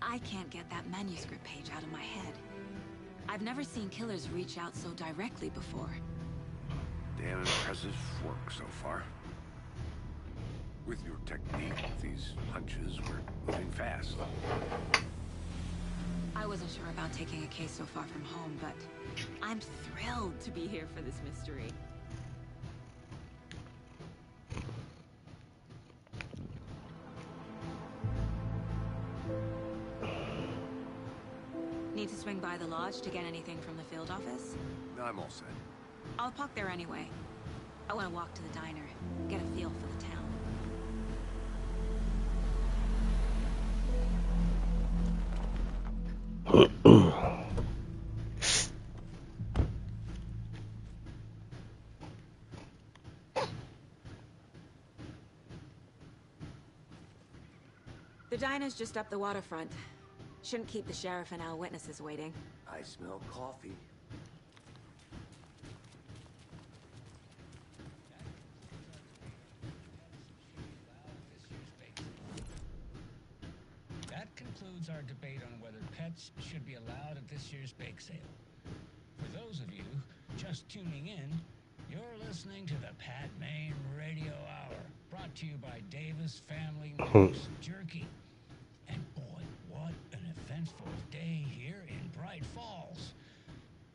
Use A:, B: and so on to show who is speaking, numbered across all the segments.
A: I can't get that manuscript page out of my head. I've never seen killers reach out so directly before.
B: Damn impressive work so far. With your technique, these hunches were moving fast.
A: I wasn't sure about taking a case so far from home, but I'm thrilled to be here for this mystery. Need to swing by the lodge to get anything from the field office?
B: No, I'm all set.
A: I'll park there anyway. I want to walk to the diner, get a feel for the town. The diner's just up the waterfront. Shouldn't keep the sheriff and our witnesses waiting.
B: I smell coffee.
C: That concludes our debate on whether pets should be allowed at this year's bake sale. For those of you just tuning in, you're listening to the Pat Main Radio Hour, brought to you by Davis Family News Jerky. And boy, what an eventful day here in Bright Falls.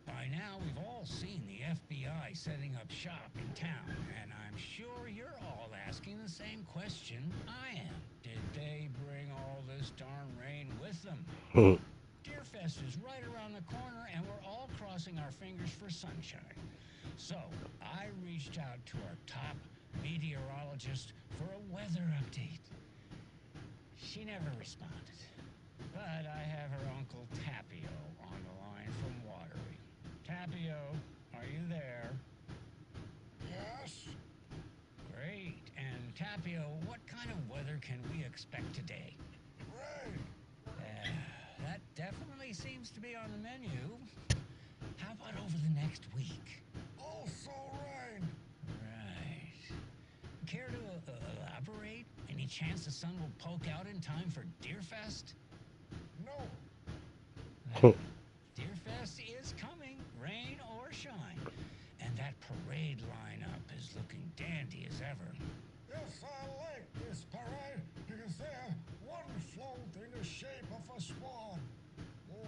C: By now, we've all seen the FBI setting up shop in town, and I'm sure you're all asking the same question I am. Did they bring all this darn rain with them? Deerfest is right around the corner, and we're all crossing our fingers for sunshine. So, I reached out to our top meteorologist for a weather update. She never responded, but I have her uncle Tapio on the line from Watery. Tapio, are you there? Yes. Great. And Tapio, what kind of weather can we expect today? Rain. That definitely seems to be on the menu. How about over the next week? Also rain. Right. Care to elaborate? Any chance the sun will poke out in time for Deerfest? No. Deerfest is coming, rain or shine. And that parade lineup is looking dandy as ever. Yes, I like this parade because they're one float in the shape of a swan.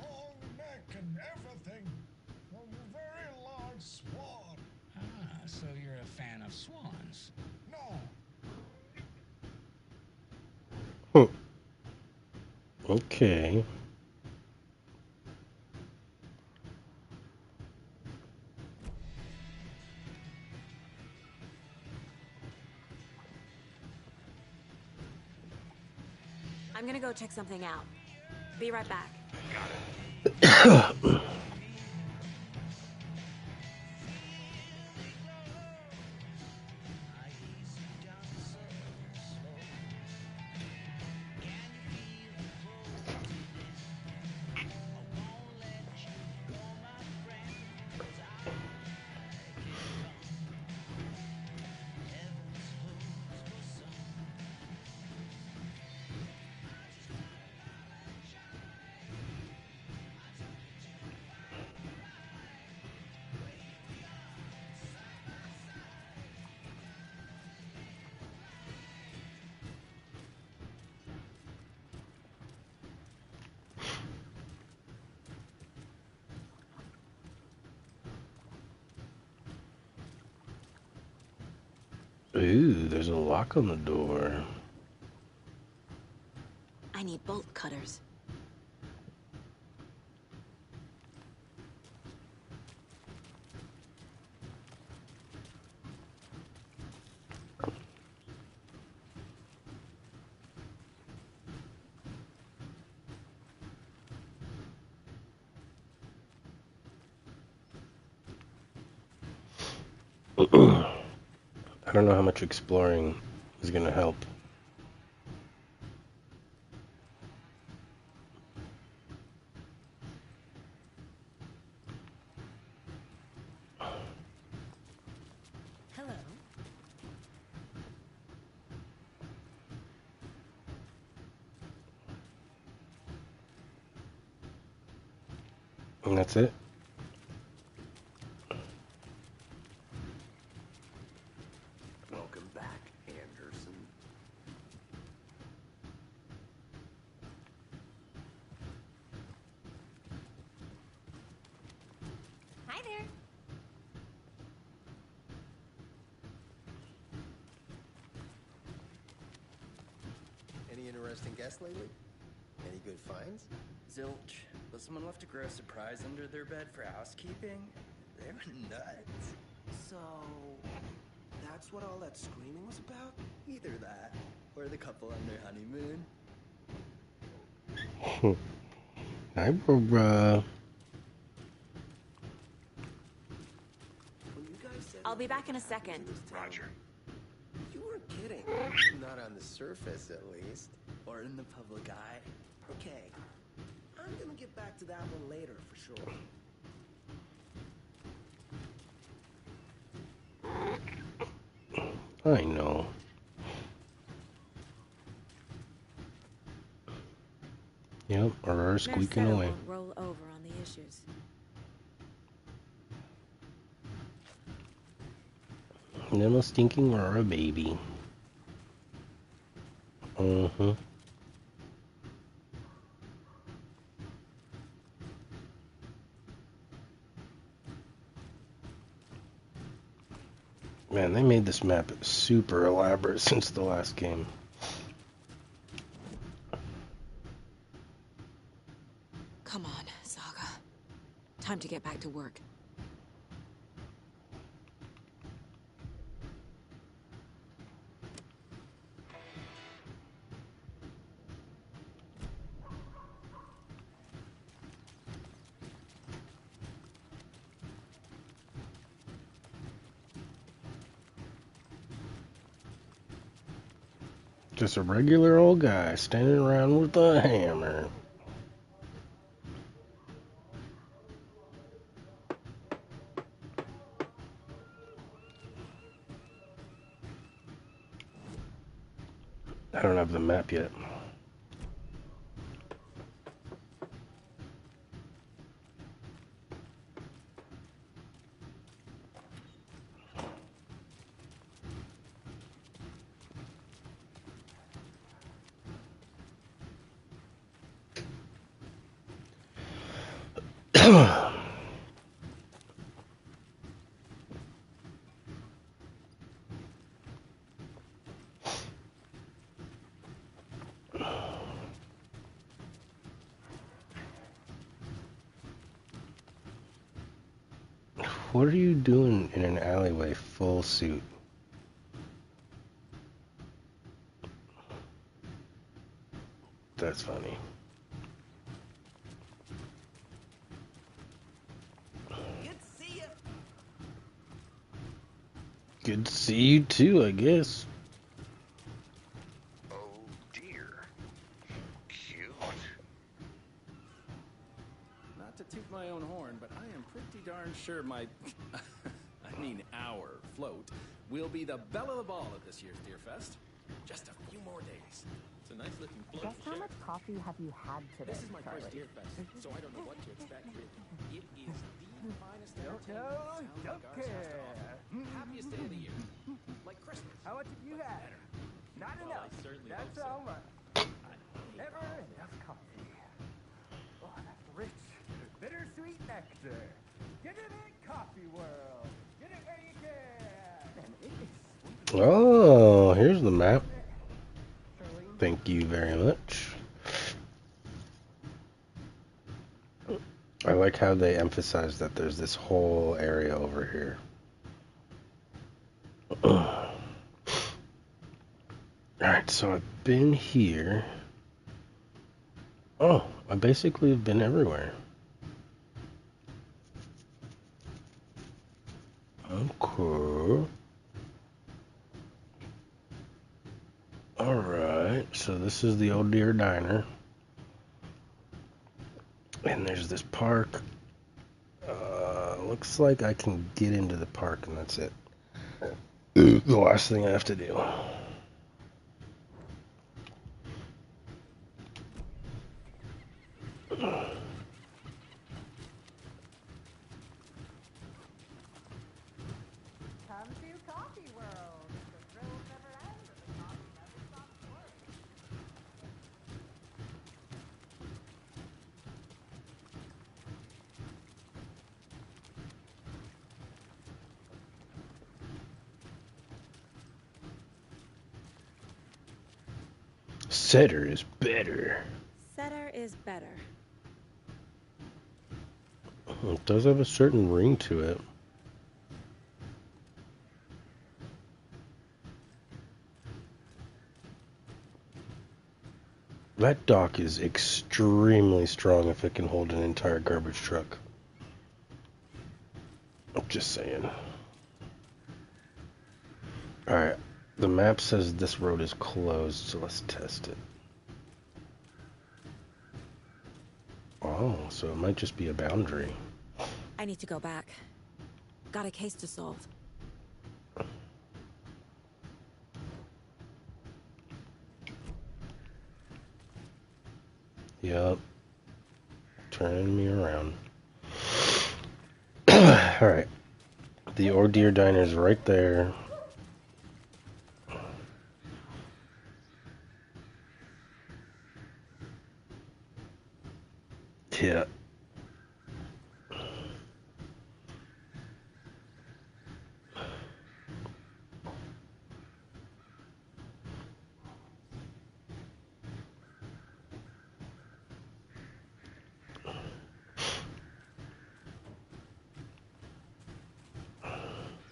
C: Long neck and everything. A very large swan. Ah, so you're a fan of swans? No.
D: Okay.
A: I'm gonna go check something out. Be right back.
B: Got it.
D: Ooh, there's a lock on the door.
A: I need bolt cutters.
D: I don't know how much exploring is going to help.
A: Hello.
D: And that's it?
B: Welcome back, Anderson.
A: Hi there.
E: Any interesting guests lately? Any good finds?
F: Zilch, but someone left a gross surprise under their bed for housekeeping. They were nuts.
E: So, that's what all that screaming was about?
F: Either that, or the couple on their honeymoon.
D: Hi, bruh.
E: When you guys said
A: I'll be back in a second.
B: Roger.
E: you weren't kidding. Not on the surface, at least.
F: Or in the public eye.
E: Okay, I'm gonna get back to that one later for sure.
D: I know. Yep, Aurora squeaking away.
A: Won't roll over on the issues.
D: Little stinking Aurora baby. Man, they made this map super elaborate since the last game.
A: Come on, Saga. Time to get back to work.
D: Just a regular old guy standing around with a hammer. I don't have the map yet. What are you doing in an alleyway full suit? That's funny.
E: Good to see you.
D: Good to see you too, I guess.
B: Oh dear. Cute.
G: Not to toot my own horn, but I am pretty darn sure my, our float will be the belle of the ball at this year's Deer Fest. Just a few more days. It's a nice looking float.
H: Just how much coffee have you had today,
G: This is my
H: Charlie?
G: first Deer Fest, so I don't know what to expect. Really. It is the finest entertainment in town, like ours has to offer. Happiest day of the year, like Christmas.
I: How much have you had? Not
G: Well,
I: enough.
G: I certainly
I: That's
G: hope so.
I: all right. Never enough coffee. Oh, that's rich, bittersweet nectar. Get it in coffee world. Get it where you can. And it is sweet.
D: Oh, here's the map. Thank you very much. I like how they emphasize that there's this whole area over here. Alright, so I've been here. Oh, I basically have been everywhere. Okay. Alright, so this is the Old Deer Diner. And there's this park. Looks like I can get into the park and that's it. The last thing I have to do. Setter is better.
A: Setter is better.
D: It does have a certain ring to it. That dock is extremely strong if it can hold an entire garbage truck. I'm just saying. Alright, the map says this road is closed, so let's test it. Oh, so it might just be a boundary.
A: I need to go back. Got a case to solve.
D: Yup. Turning me around. Alright. The Ordeer Diner's right there. Yeah.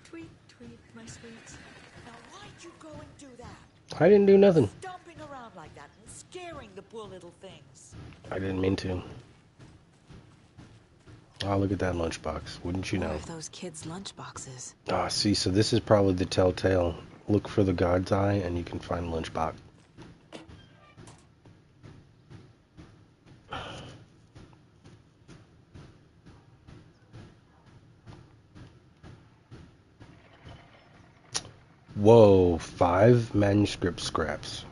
J: Tweet, tweet, my sweet. Now why'd you go and do that?
D: I didn't do nothing.
J: Stomping around like that and scaring the poor little things.
D: I didn't mean to. Oh, look at that lunchbox. Wouldn't you know?
A: More of those kids' lunchboxes.
D: Ah, see, so this is probably the telltale. Look for the God's Eye and you can find lunchbox. Whoa, 5 manuscript scraps.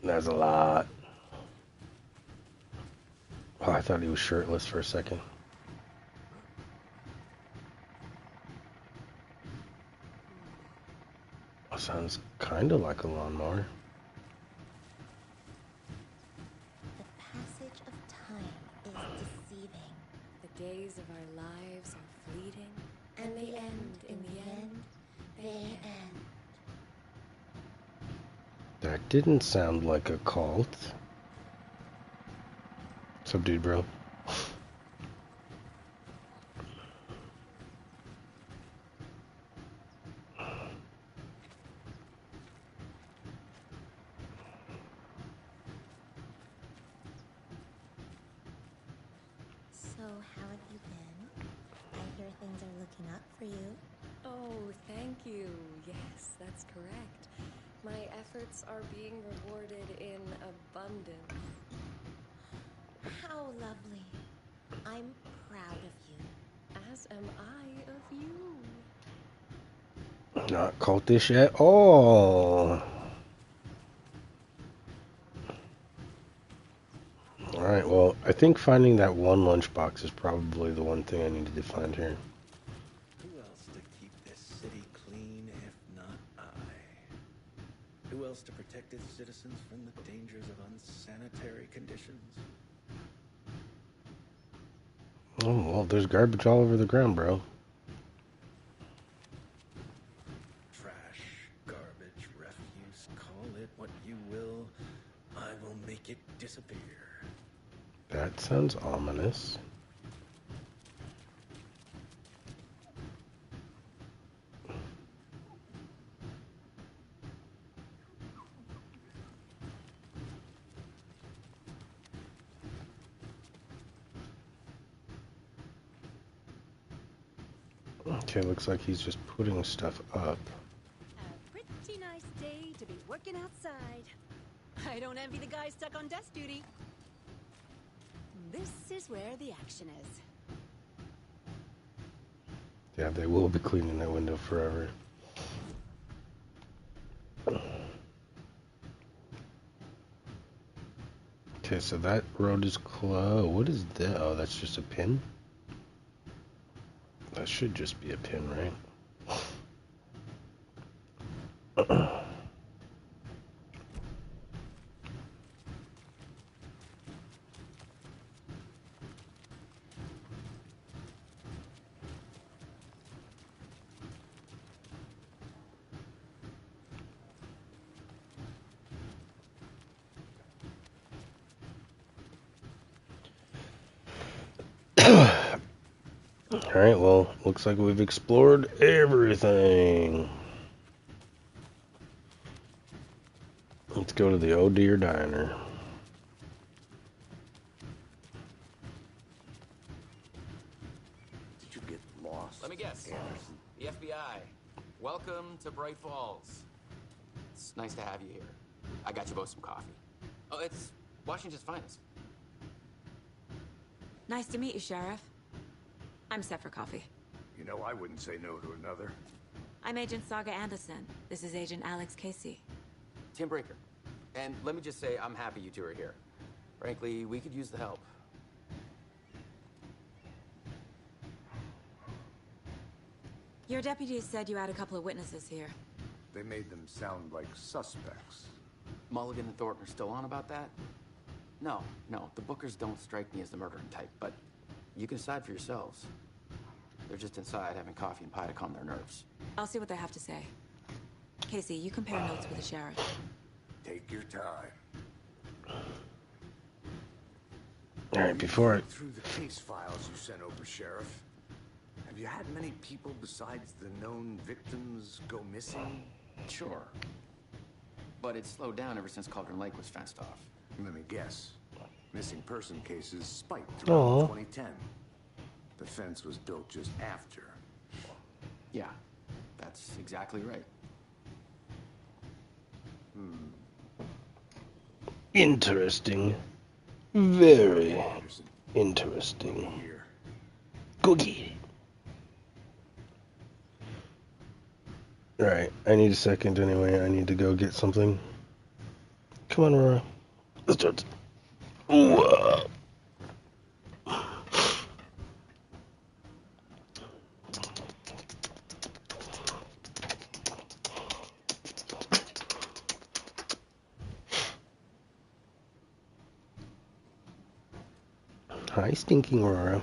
D: That's a lot. Oh, I thought he was shirtless for a second. Sounds kind of like a lawnmower.
K: The passage of time is deceiving.
L: The days of our lives are fleeting,
K: And they end in the end. They end.
D: That didn't sound like a cult. What's up, dude, bro?
K: So, how have you been? I hear things are looking up for you.
L: Oh, thank you. Yes, that's correct. My efforts are being rewarded in abundance.
K: How lovely. I'm proud of you.
L: As am I of you.
D: Not cultish at all. Alright, well, I think finding that one lunchbox is probably the one thing I needed to find here.
G: Who else to keep this city clean if not I? Who else to protect its citizens from the dangers of unsanitary conditions?
D: Oh, well, there's garbage all over the ground, bro.
G: Trash, garbage, refuse, call it what you will. I will make it disappear.
D: That sounds ominous. Okay, looks like he's just putting stuff up.
M: A pretty nice day to be working outside. I don't envy the guy stuck on desk duty. This is where the action is.
D: Yeah, they will be cleaning that window forever. Okay, so that road is closed. What is that? Oh, that's just a pin? That should just be a pin, right? Alright, well, looks like we've explored everything. Let's go to the Oh Dear Diner.
B: Did you get lost?
N: Let me guess.
B: Anderson?
N: The FBI. Welcome to Bright Falls. It's nice to have you here. I got you both some coffee. Oh, it's Washington's finest.
A: Nice to meet you, Sheriff. I'm set for coffee.
B: You know, I wouldn't say no to another.
A: I'm Agent Saga Anderson. This is Agent Alex Casey.
N: Tim Breaker. And let me just say, I'm happy you two are here. Frankly, we could use the help.
A: Your deputies said you had a couple of witnesses here.
B: They made them sound like suspects.
N: Mulligan and Thornton are still on about that? No, the Bookers don't strike me as the murdering type, but you can decide for yourselves. They're just inside having coffee and pie to calm their nerves.
A: I'll see what they have to say. Casey, you compare notes with the sheriff.
B: Take your time.
D: Alright, before I...
B: Through the case files you sent over, Sheriff. Have you had many people besides the known victims go missing?
N: Sure. But it's slowed down ever since Cauldron Lake was fenced off.
B: Let me guess. Missing person cases spiked throughout 2010. The fence was built just after.
N: Yeah, that's exactly right.
D: Interesting. Very interesting. Cookie. Alright, I need a second anyway. I need to go get something. Come on, Aurora. Let's do it. Ooh. Hi, stinking Aurora.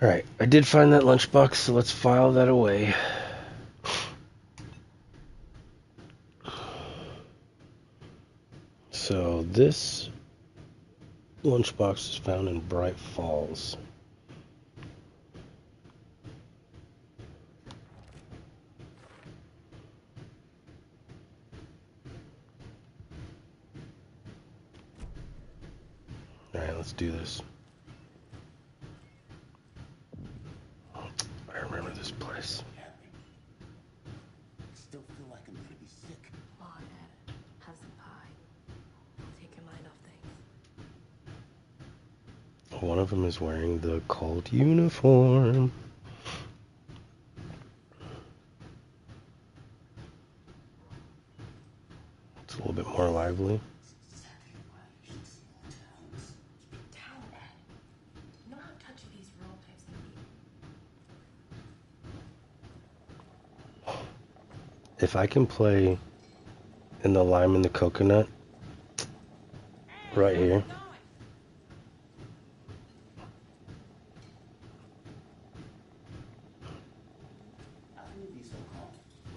D: Alright, I did find that lunchbox, so let's file that away. So this lunchbox is found in Bright Falls. Alright, let's do this. I remember this place.
B: Still feel like I'm gonna be sick.
L: Come on, Ed. Have some pie. Take your mind off things.
D: One of them is wearing the cult uniform. It's a little bit more lively. If I can play in the lime and the coconut right here.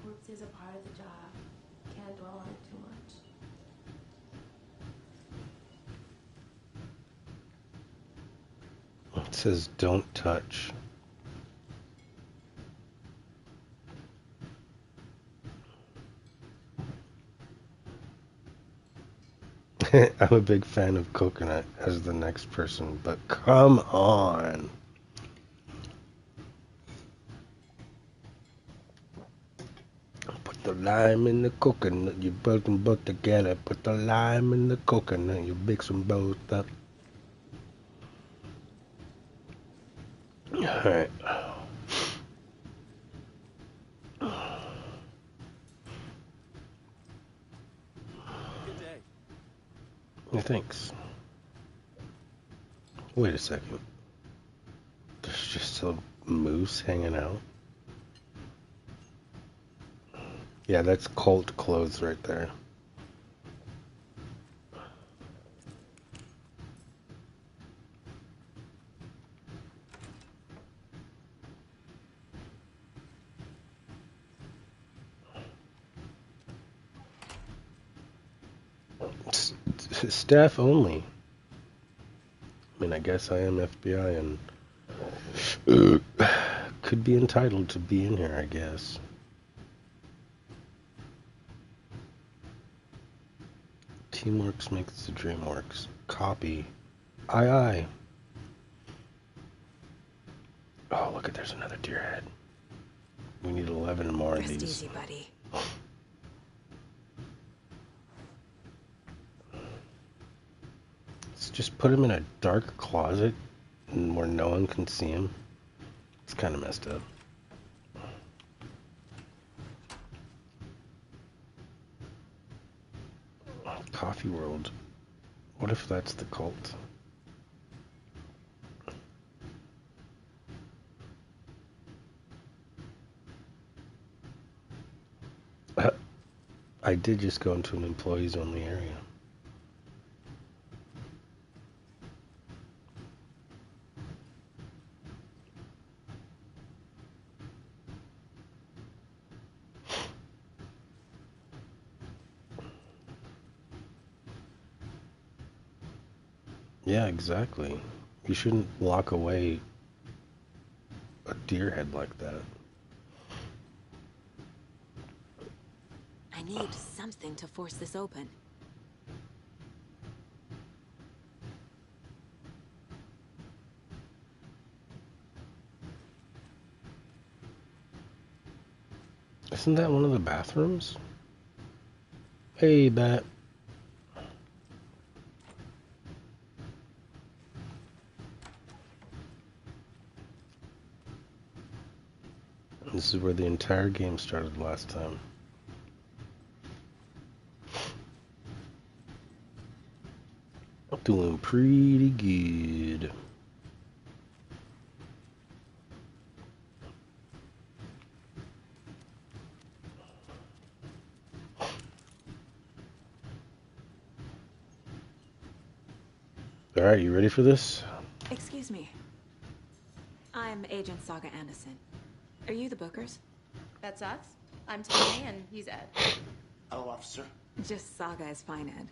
L: Oops is a part of the job. Can't dwell on it too much.
D: It says don't touch. I'm a big fan of coconut as the next person, but come on. Put the lime in the coconut, you both them both together. Put the lime in the coconut, you mix them both up. Alright. Thanks. Wait a second. There's just a moose hanging out. Yeah, that's cult clothes right there. Staff only. I mean, I guess I am FBI and could be entitled to be in here, I guess. Teamwork makes the dream works. Copy. Aye, aye. Oh, look at, there's another deer head. We need 11 more of these.
A: Rest easy, buddy.
D: Let's just put him in a dark closet and where no one can see him. It's kind of messed up. Coffee World. What if that's the cult? I did just go into an employees only area. Yeah, exactly. You shouldn't lock away a deer head like that.
A: I need something to force this open.
D: Isn't that one of the bathrooms? Hey, Bat. This is where the entire game started last time. Doing pretty good. All right, you ready for this?
A: Excuse me. I'm Agent Saga Anderson. Are you the Bookers?
O: That's us. I'm Tammy, and he's Ed.
P: Hello, officer.
A: Just Saga is fine, Ed.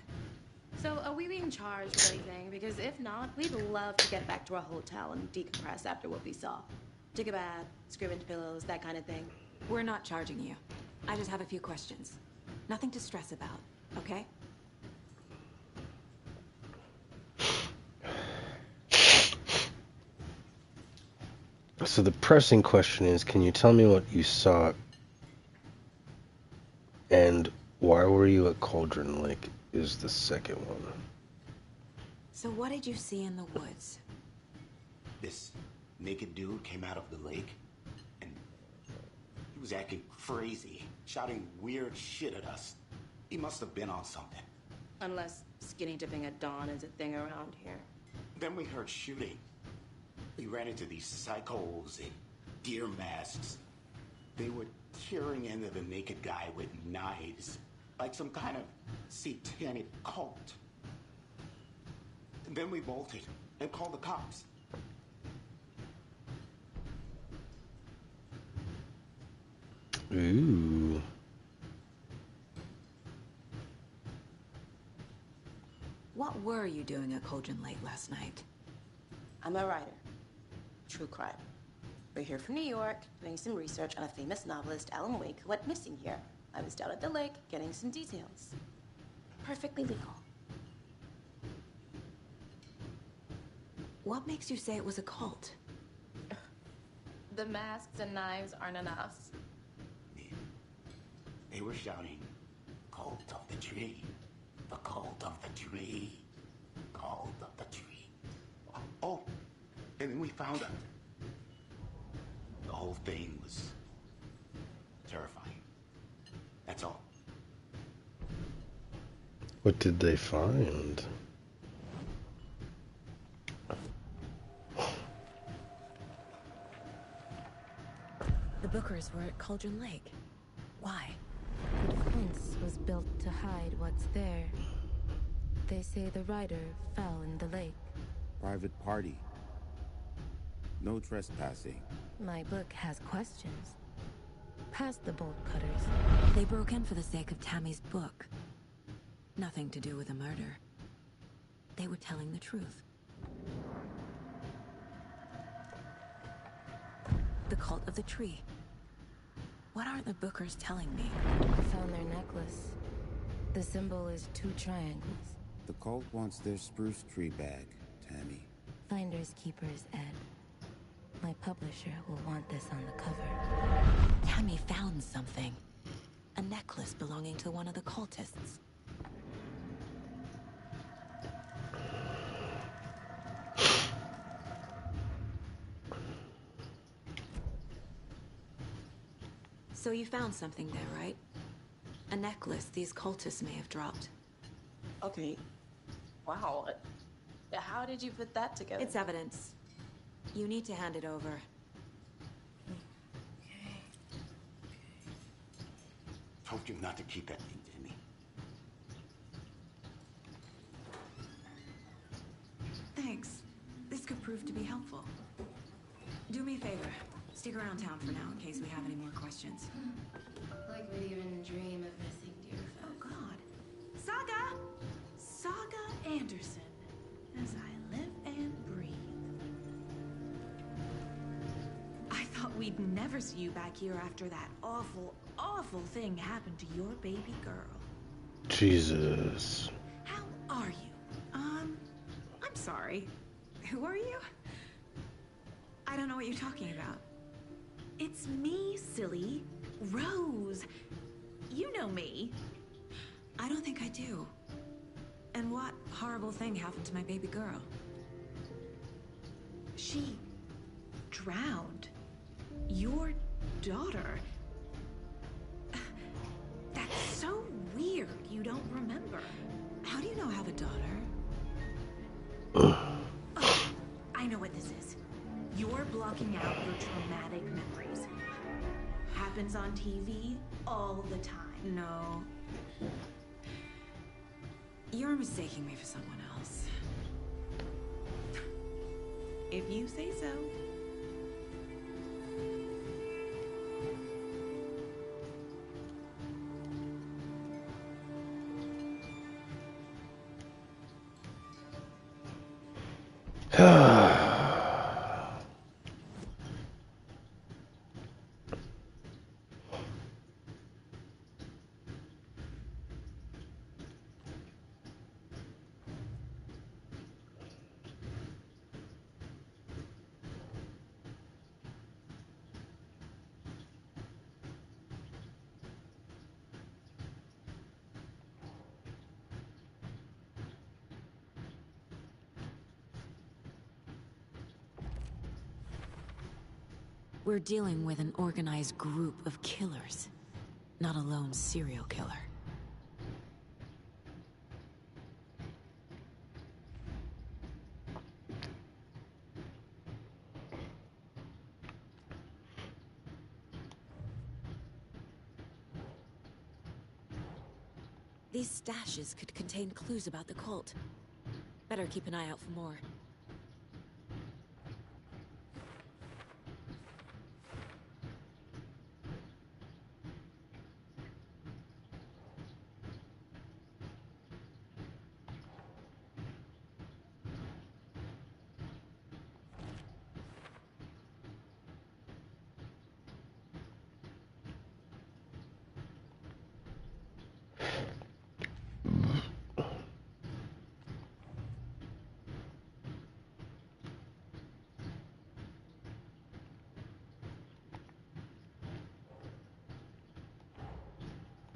O: So, are we being charged with anything? Because if not, we'd love to get back to our hotel and decompress after what we saw. Take a bath, scream into pillows, that kind of thing.
A: We're not charging you. I just have a few questions. Nothing to stress about, okay?
D: So the pressing question is, can you tell me what you saw? And why were you at Cauldron Lake is the second one.
A: So what did you see in the woods?
P: This naked dude came out of the lake, and he was acting crazy, shouting weird shit at us. He must have been on something.
O: Unless skinny dipping at dawn is a thing around here.
P: Then we heard shooting. We ran into these psychos in deer masks. They were tearing into the naked guy with knives, like some kind of satanic cult. And then we bolted and called the cops.
D: Ooh.
A: What were you doing at Cauldron Lake last night?
O: I'm a writer. True crime. We're here from New York, doing some research on a famous novelist, Alan Wake, who went missing here. I was down at the lake, getting some details. Perfectly legal.
A: What makes you say it was a cult?
O: The masks and knives aren't enough.
P: They were shouting, "Cult of the tree, the cult of the tree, cult of the tree." Oh, and then we found out. The whole thing was terrifying. That's all.
D: What did they find?
A: The Bookers were at Cauldron Lake. Why?
Q: The fence was built to hide what's there. They say the rider fell in the lake.
R: Private party. No trespassing.
Q: My book has questions. Past the bolt cutters.
A: They broke in for the sake of Tammy's book. Nothing to do with a murder. they were telling the truth. The cult of the tree. What aren't the Bookers telling me?
Q: I found their necklace. The symbol is 2 triangles.
R: The cult wants their spruce tree bag, Tammy.
Q: Finders keepers, Ed. My publisher will want this on the cover.
A: Tammy found something. A necklace belonging to one of the cultists. So you found something there, right? A necklace these cultists may have dropped.
O: Okay. Wow. How did you put that together?
A: It's evidence. You need to hand it over.
P: Told you not to keep that thing, Timmy.
A: Thanks. This could prove to be helpful. Do me a favor. Stick around town for now in case we have any more questions.
Q: Like we'd even dream of missing Deerfield.
M: Oh, God. Saga! Saga Anderson. As I live and breathe. I thought we'd never see you back here after that awful, awful thing happened to your baby girl.
D: Jesus.
M: How are you? I'm sorry. Who are you?
A: I don't know what you're talking about.
M: It's me, silly. Rose. You know me.
A: I don't think I do. And what horrible thing happened to my baby girl?
M: She drowned. Your daughter. That's so weird you don't remember.
A: How do you know I have a daughter?
M: Oh, I know what this is. You're blocking out your traumatic memories. Happens on TV all the time.
A: No. You're mistaking me for someone else.
M: If you say so.
A: We're dealing with an organized group of killers, not a lone serial killer. These stashes could contain clues about the cult. Better keep an eye out for more.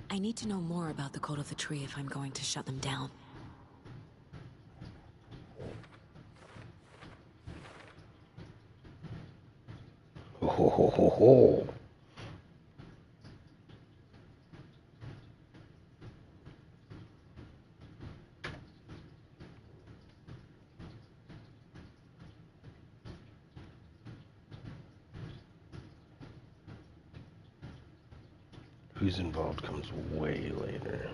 A: I need to know more about the Cult of the Tree if I'm going to shut them down.
D: Ho ho ho ho ho. Who's involved comes way later.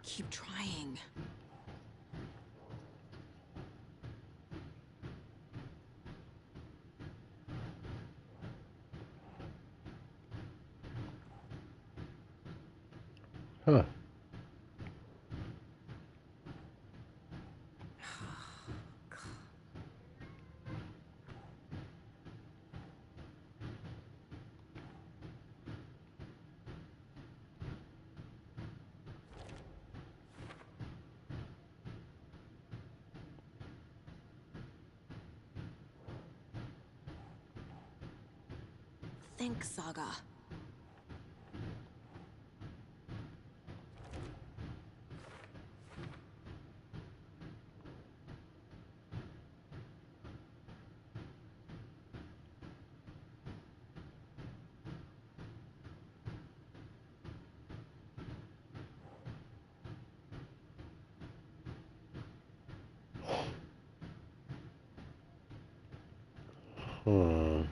A: Keep trying.
D: Huh.
A: Think, Saga.
D: Hmm.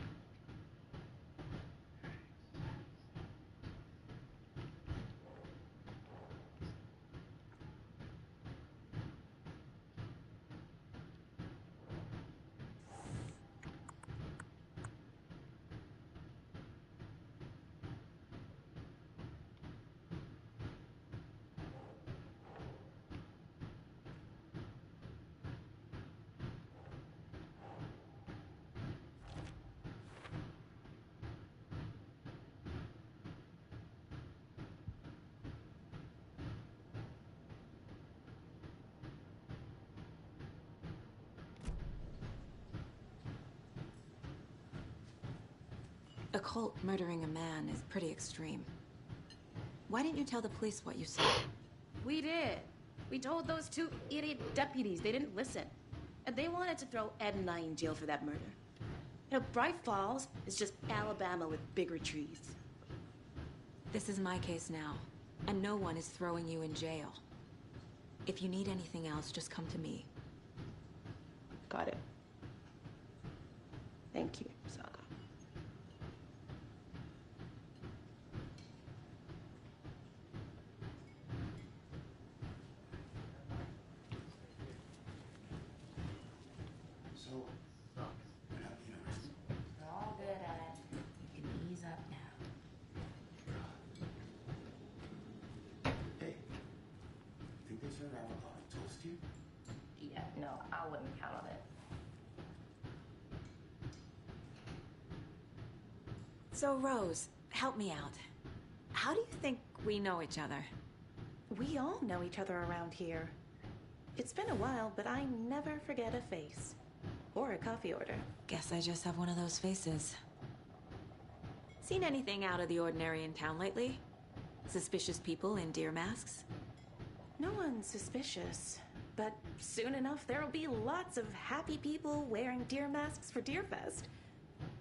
A: A cult murdering a man is pretty extreme. Why didn't you tell the police what you saw?
O: We did. We told those two idiot deputies. They didn't listen. And they wanted to throw Ed and I in jail for that murder. You know, Bright Falls is just Alabama with bigger trees.
A: This is my case now, and no one is throwing you in jail. If you need anything else, just come to me.
O: Got it. Thank you, Saga.
P: So, we're not interested.
O: We're all good at it. You can ease up now.
P: Hey, think they serve avocado toast here?
O: Yeah, no, I wouldn't count on it.
A: So, Rose, help me out. How do you think we know each other?
O: We all know each other around here. It's been a while, but I never forget a face. Or a coffee order.
A: Guess I just have one of those faces. Seen anything out of the ordinary in town lately? Suspicious people in deer masks?
O: No one's suspicious. But soon enough, there'll be lots of happy people wearing deer masks for Deerfest.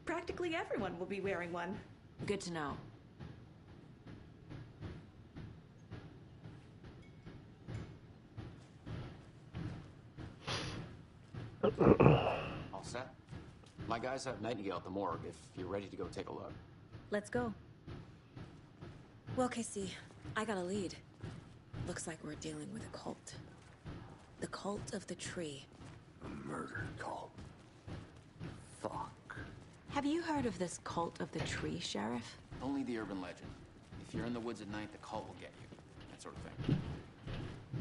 O: Practically everyone will be wearing one.
A: Good to know.
N: All set? My guys have Nightingale at the morgue if you're ready to go take a look.
A: Let's go. Well, Casey, I got a lead. Looks like we're dealing with a cult. The cult of the tree.
B: A murder cult. Fuck.
A: Have you heard of this cult of the tree, Sheriff?
N: Only the urban legend. If you're in the woods at night, the cult will get you. That sort of thing.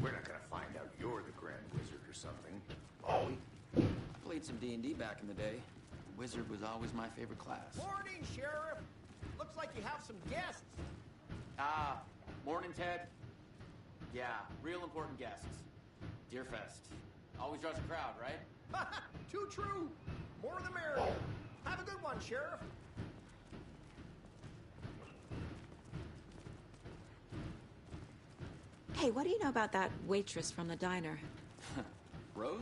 B: We're not gonna find out you're the Grand Wizard or something, are we?
N: I played some D&D back in the day. The wizard was always my favorite class.
S: Morning, Sheriff. Looks like you have some guests.
N: Ah, morning, Ted. Yeah, real important guests. Deerfest. Always draws a crowd, right?
S: Too true. More the merrier. Have a good one, Sheriff.
A: Hey, what do you know about that waitress from the diner?
N: Rose?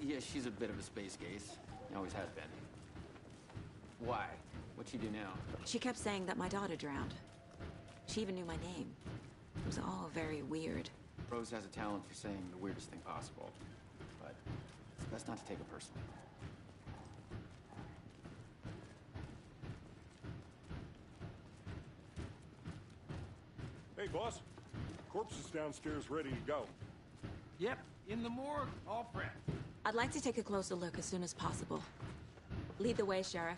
N: Yeah, she's a bit of a space case. Always has been. Why? What'd she do now?
A: She kept saying that my daughter drowned. She even knew my name. It was all very weird.
N: Rose has a talent for saying the weirdest thing possible, but it's best not to take it personally.
B: Hey, boss. Corpse is downstairs ready to go.
G: Yep, in the morgue, all prepped.
A: I'd like to take a closer look as soon as possible. Lead the way, Sheriff.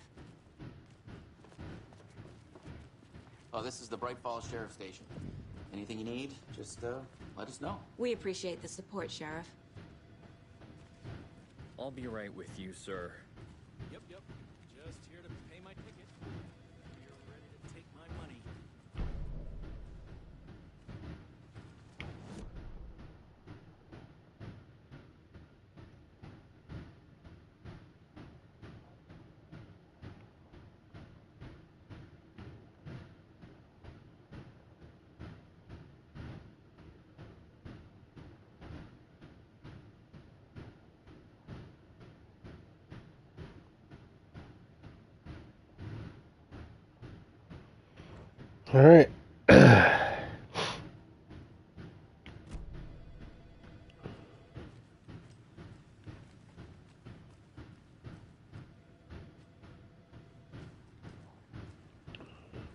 N: Oh, this is the Bright Falls Sheriff Station. Anything you need, just let us know.
A: We appreciate the support, Sheriff.
F: I'll be right with you, sir.
G: Yep. Just here to pay my ticket. You're ready to take my money.
D: All right.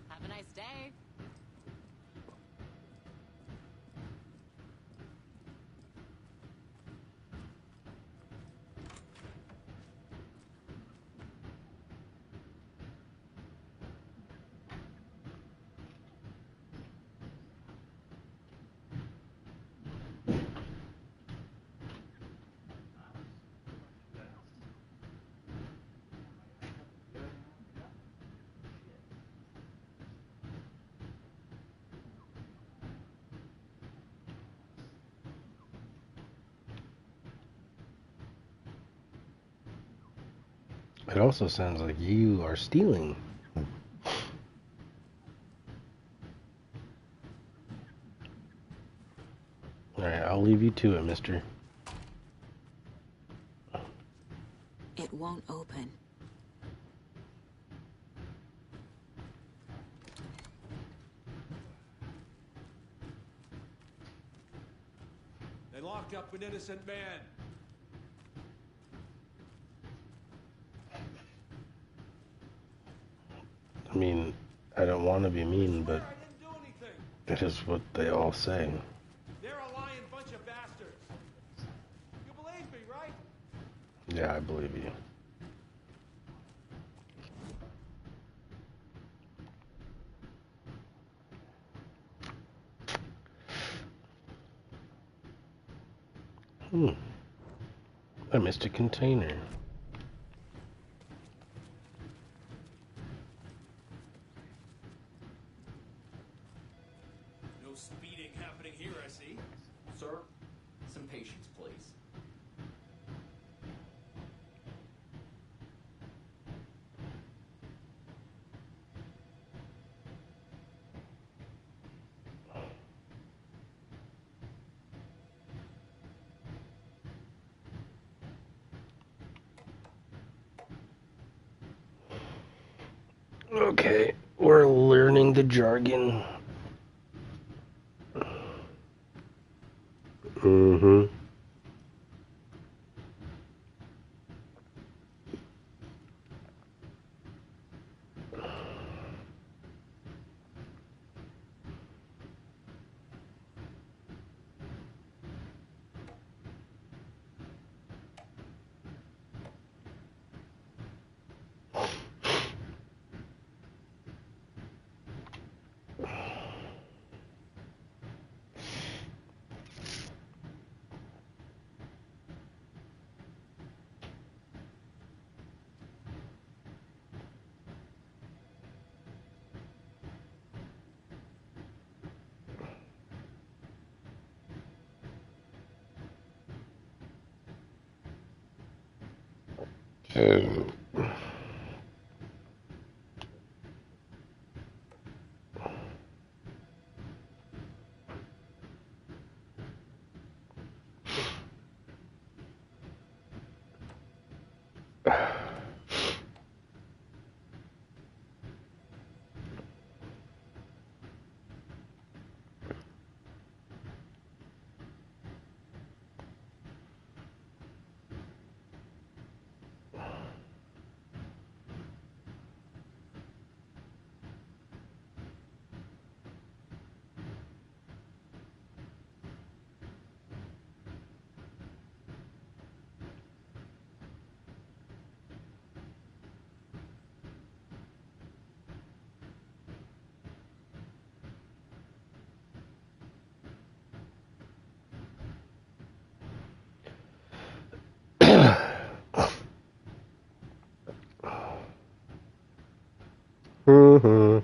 T: Have a nice day.
D: It also sounds like you are stealing. Alright, I'll leave you to it, mister.
A: It won't open.
B: They locked up an innocent man.
D: I mean, I don't want to be mean, but it is what they all say.
B: They're a lying bunch of bastards. You believe me, right?
D: Yeah, I believe you. I missed a container.
G: No speeding happening here, I see.
F: Sir, some patience, please.
D: Okay, we're learning the jargon. Mm-hmm.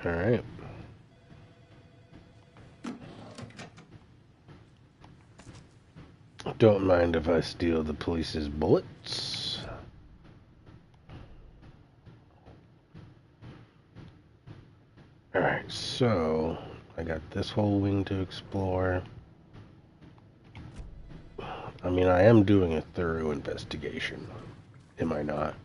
D: All right. Don't mind if I steal the police's bullets. Alright, so I got this whole wing to explore. I mean, I am doing a thorough investigation. Am I not?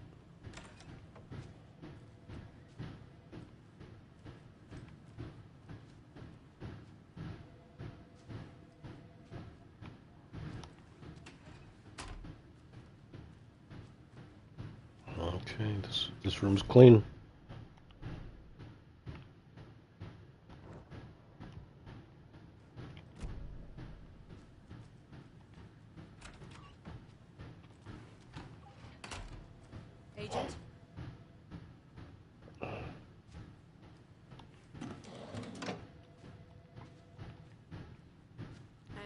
D: Okay, this room's clean.
U: Agent?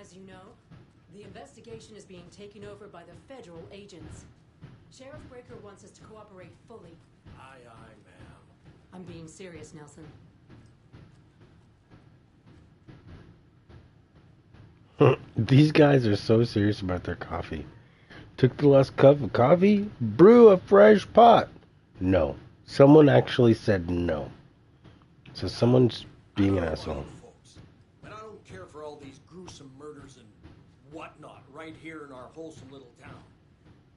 U: As you know, the investigation is being taken over by the federal agents. Sheriff Breaker wants us to cooperate fully.
V: Aye, ma'am.
U: I'm being serious, Nelson.
D: These guys are so serious about their coffee. Took the last cup of coffee? Brew a fresh pot. No. Someone actually said no. So someone's being an asshole.
V: But I don't care for all these gruesome murders and whatnot right here in our wholesome little town.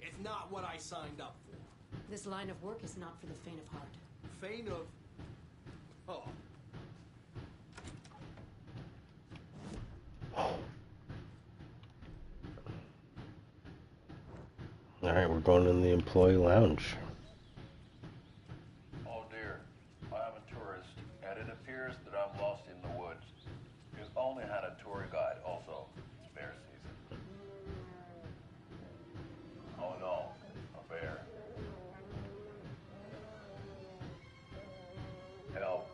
V: It's not what I signed up for.
U: This line of work is not for the faint of heart.
V: Faint of... Oh.
D: Alright, we're going in the employee lounge.
W: Oh dear, I am a tourist, and it appears that I'm lost in the woods. We've only had a tour guide, also. It's bear season. Oh no, a bear. Help.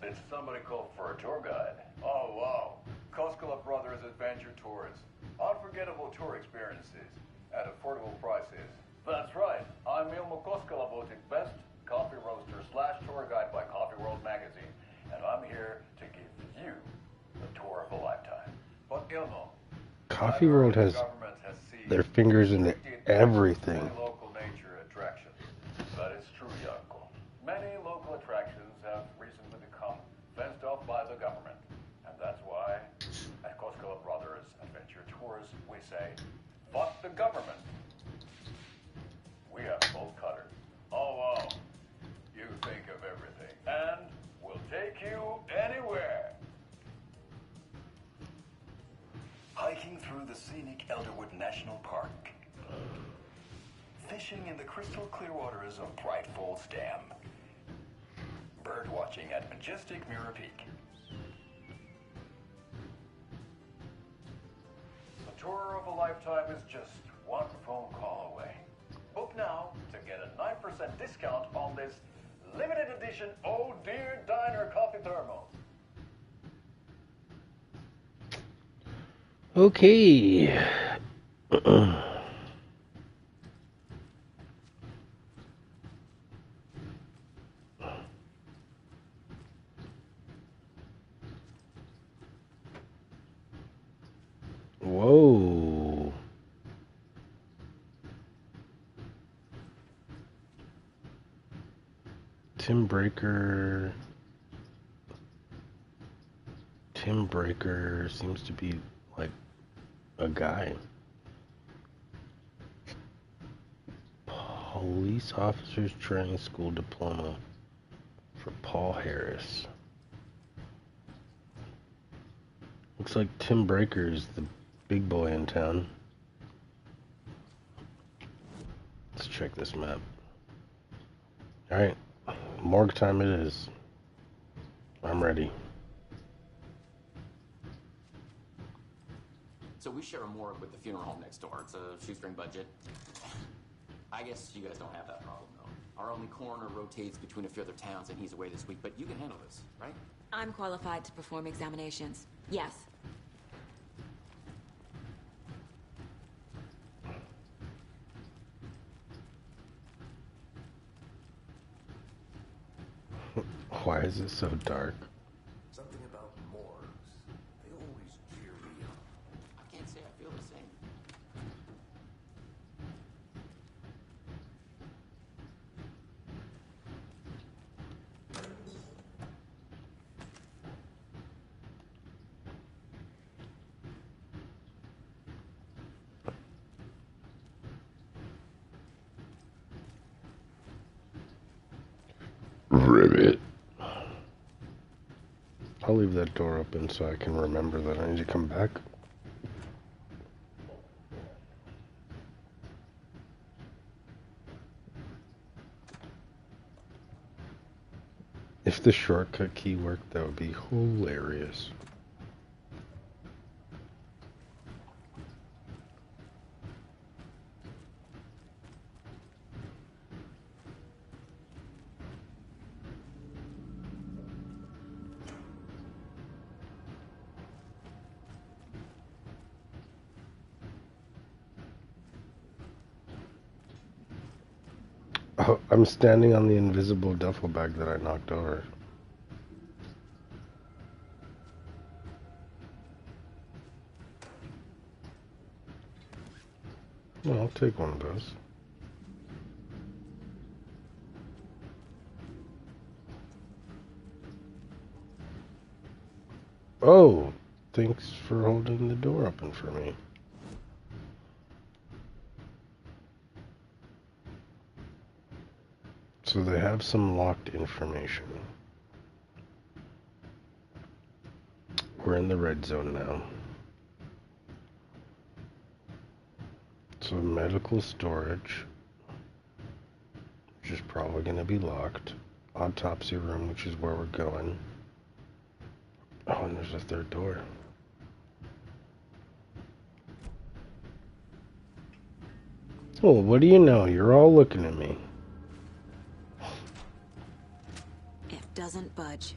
W: Did somebody call for a tour guide? Oh wow, Koskela Brothers Adventure Tours. Unforgettable tour experiences at affordable prices. That's right, I'm Ilmo Koskela, voted best coffee roaster / tour guide by Coffee World magazine, and I'm here to give you the tour of a lifetime. But Ilmo,
D: Coffee World has their fingers into everything.
W: local nature attractions. That is true, Yanko. Many local attractions have recently become fenced off by the government. And that's why, at Koskela Brothers Adventure Tours, we say, fuck the government. We have both cutters. Oh, wow. You think of everything. And we'll take you anywhere. Hiking through the scenic Elderwood National Park. Fishing in the crystal clear waters of Bright Falls Dam. Bird watching at majestic Mirror Peak. The tour of a lifetime is just one phone call away. Book now to get a 9% discount on this limited edition Oh Dear Diner Coffee Thermos.
D: Okay. Whoa. Tim Breaker seems to be like a guy. Police Officers Training School Diploma for Paul Harris. Looks like Tim Breaker is the big boy in town. Let's check this map. Alright. Morgue time it is. I'm ready.
N: So we share a morgue with the funeral home next door. It's a shoestring budget. I guess you guys don't have that problem, though. Our only coroner rotates between a few other towns, and he's away this week. But you can handle this, right?
A: I'm qualified to perform examinations. Yes.
D: Why is it so dark?
V: Something about morgues. They always cheer me up.
N: I can't say I feel the same.
D: Ribbit. I'll leave that door open so I can remember that I need to come back. If the shortcut key worked, that would be hilarious. Oh, I'm standing on the invisible duffel bag that I knocked over. Well, I'll take one of those. Oh, thanks for holding the door open for me. So they have some locked information. We're in the red zone now. So medical storage, which is probably going to be locked. Autopsy room, which is where we're going. Oh, and there's a third door. Oh, what do you know? You're all looking at me.
A: It doesn't budge.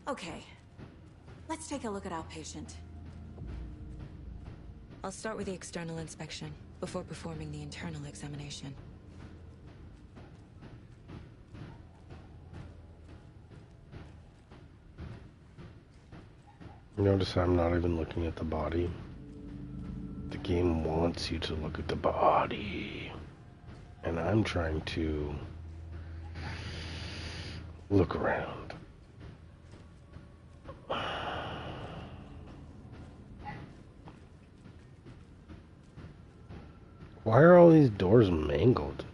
A: Okay, let's take a look at outpatient. I'll start with the external inspection before performing the internal examination.
D: Notice I'm not even looking at the body. The game wants you to look at the body. And I'm trying to look around. Why are all these doors mangled?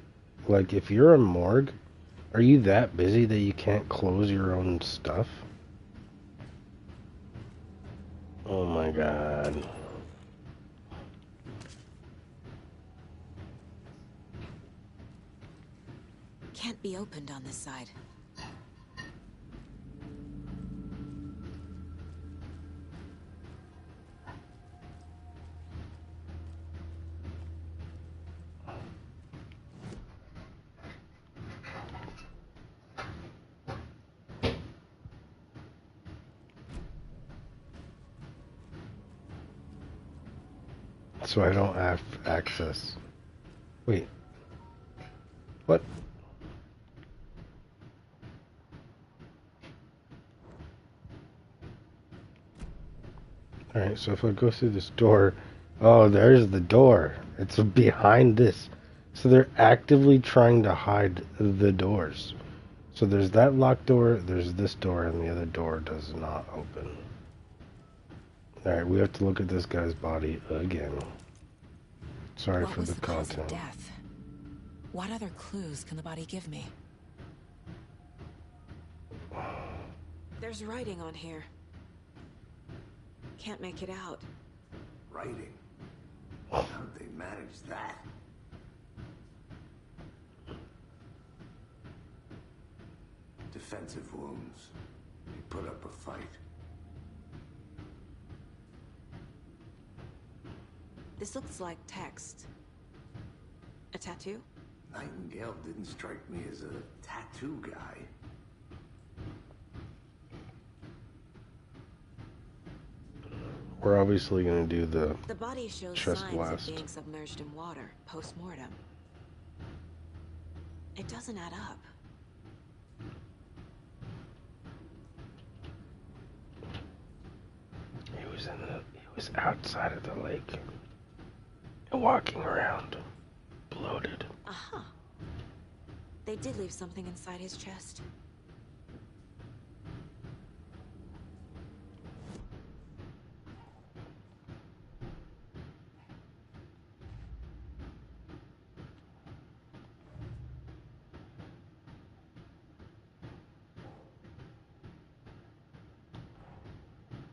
D: Like, if you're a morgue, are you that busy that you can't close your own stuff? Oh my god.
A: Can't be opened on this side.
D: So I don't have access. Wait. What? Alright, so if I go through this door... Oh, there's the door. It's behind this. So they're actively trying to hide the doors. So there's that locked door, there's this door, and the other door does not open. Alright, we have to look at this guy's body again. Sorry for the content.
A: Death? What other clues can the body give me? There's writing on here. Can't make it out.
B: Writing? How'd they manage that? Defensive wounds. He put up a fight.
A: This looks like text. A tattoo?
B: Nightingale didn't strike me as a tattoo guy.
D: We're obviously going to do
A: The body shows
D: chest
A: signs
D: blast.
A: of being submerged in water post-mortem. It doesn't add up.
D: He was outside of the lake and walking around, bloated.
A: Aha. They did leave something inside his chest.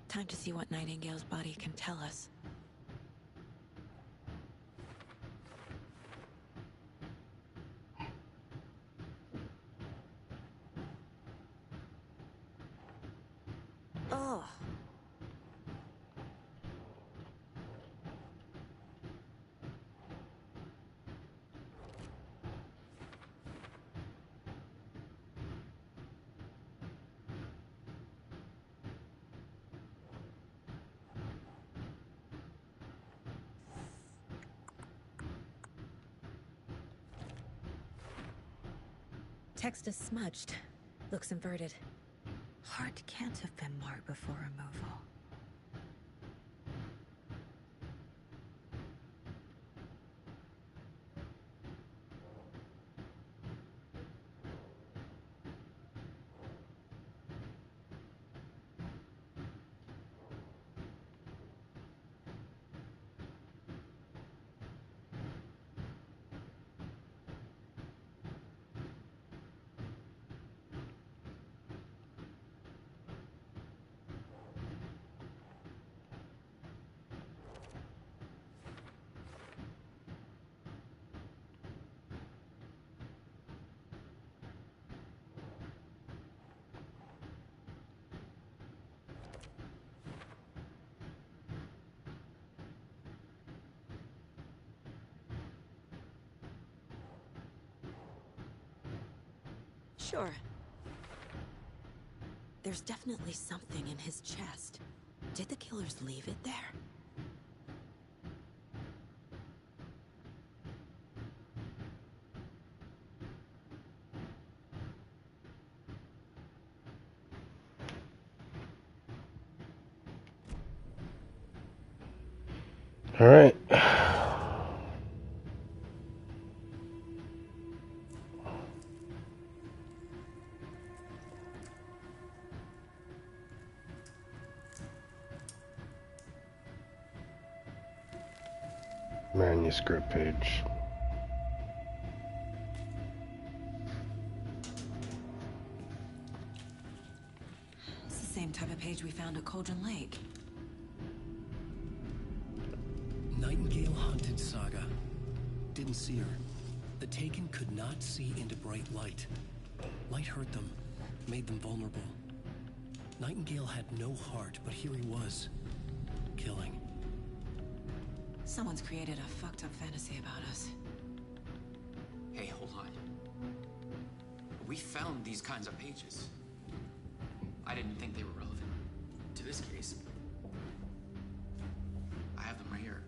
A: Time to see what Nightingale's body can tell us. Oh. Text is smudged. Looks inverted. Heart can't have been marked before removal. Sure. There's definitely something in his chest. Did the killers leave it there?
D: All right. Manuscript page.
A: It's the same type of page we found at Cauldron Lake.
C: Nightingale hunted Saga. Didn't see her. The Taken could not see into bright light. Light hurt them, made them vulnerable. Nightingale had no heart, but here he was, killing.
A: Someone's created a fucked up fantasy about us.
N: Hey, hold on. We found these kinds of pages. I didn't think they were relevant to this case. I have them right here.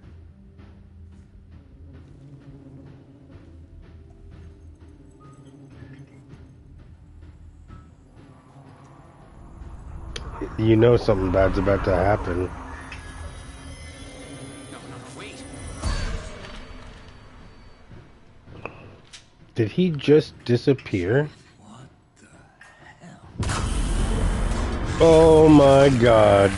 D: You know something bad's about to happen. Did he just disappear?
C: What the hell?
D: Oh my god.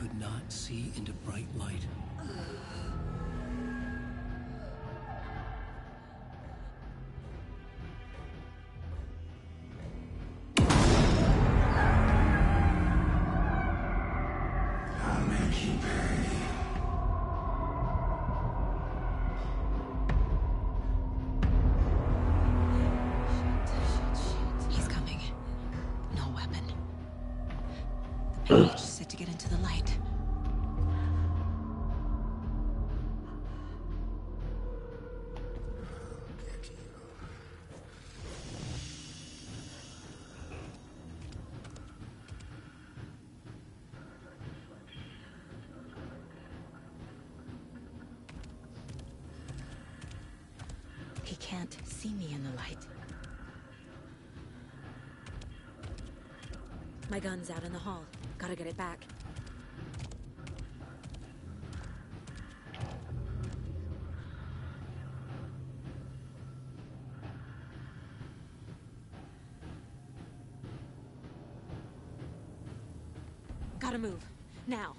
C: could not see into bright light.
P: I'll make you pay.
A: He's coming. No weapon. The page said to get into the light. He can't see me in the light. My gun's out in the hall. Gotta get it back. Gotta move. Now.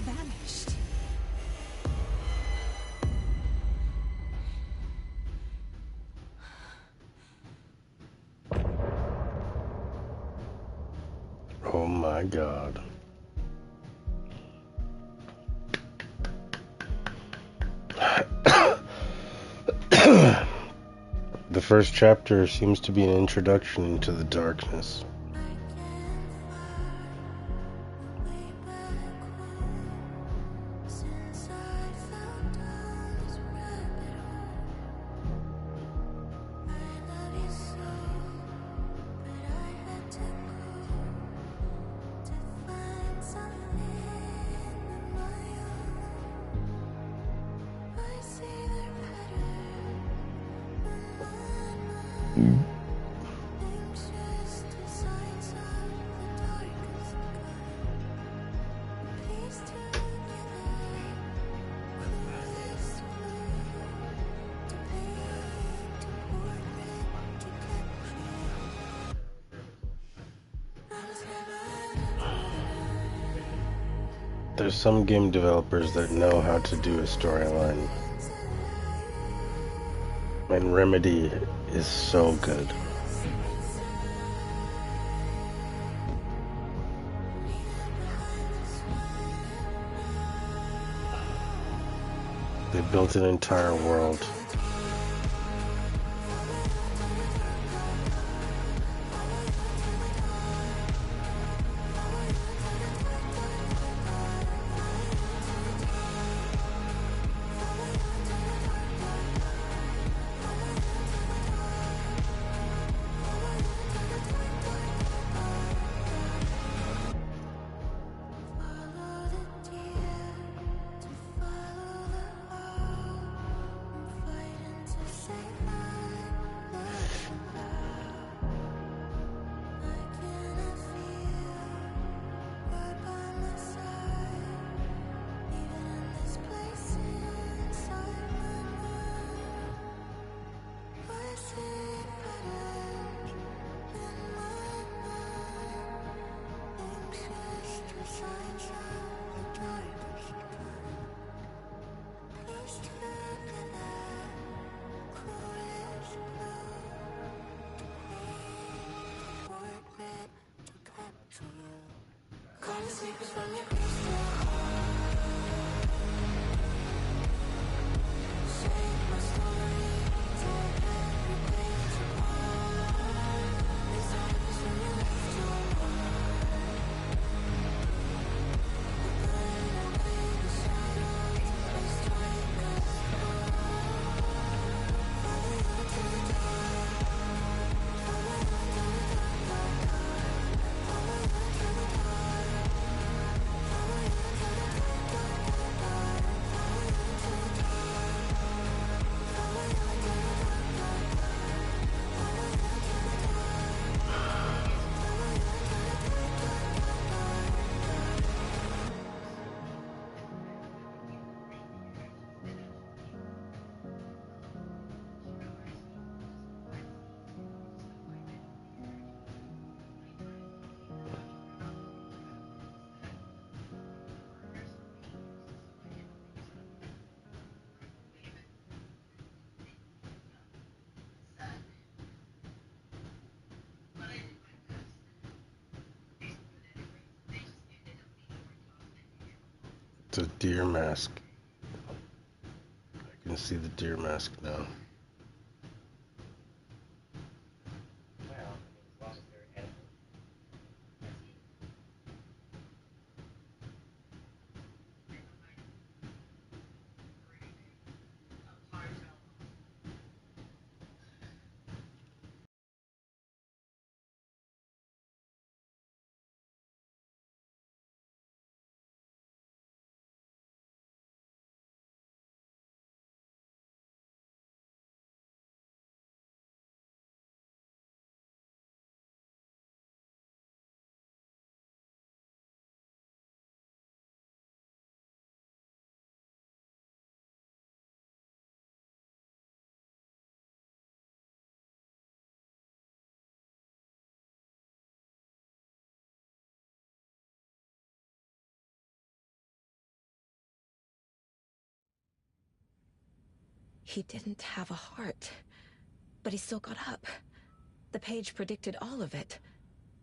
A: Vanished.
D: Oh my god. The first chapter seems to be an introduction into the darkness. There's some game developers that know how to do a storyline. And Remedy is so good. They built an entire world. It's a deer mask. I can see the deer mask now.
A: He didn't have a heart, but he still got up. The page predicted all of it.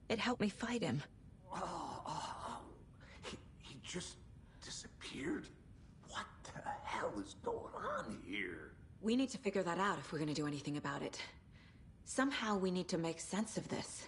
A: It helped me fight him.
B: He just disappeared? What the hell is going on here?
A: We need to figure that out if we're gonna do anything about it. Somehow we need to make sense of this.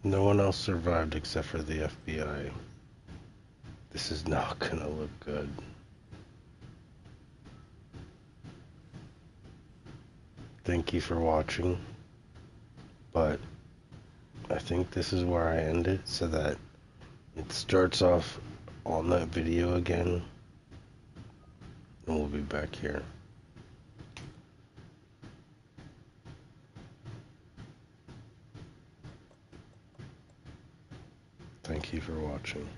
D: No one else survived except for the FBI. This is not gonna look good. Thank you for watching, but I think this is where I end it so that it starts off on that video again, and we'll be back here. Thank you for watching.